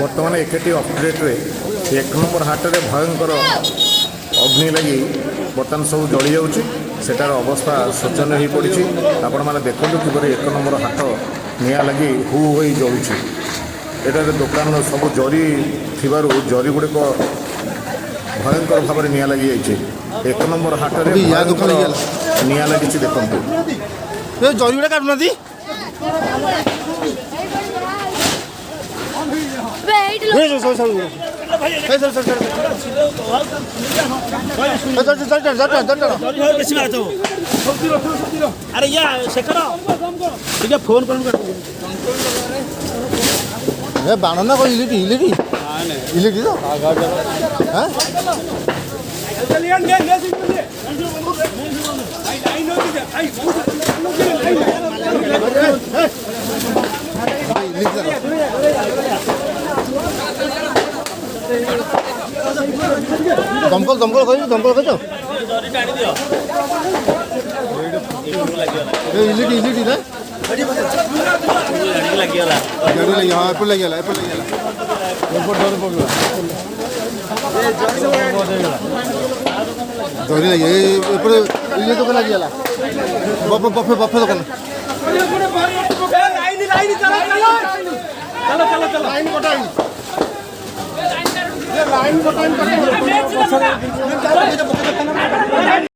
बर्तमान एकेटी अपडेट्रे 1 नंबर हाट में भयंकर अग्नि लगी बर्तमान सब जली जाटार अवस्था शोचनीय हो पड़ी। आपण मैंने देखो कि 1 नंबर हाट निआ लगी हु हो जलुची। एटार दुकान सब जरी थिबारु जरी गुड़िक भयंकर भाव में निआ लगी जाइए। 1 नंबर हाट में निआ लगी देखो जरी गुड़ा काटुना अरे या शेखर फोन कर बाण ना कोई इलेक्ट्री तो दमकल दमकल कर दमकल कर इलेक्ट्री ना गाड़ी लगी हाँ एपल लगी एपल लगी दौरी लगी एपल ये दुकान लगी बफे बफे बफे दुकान लाइन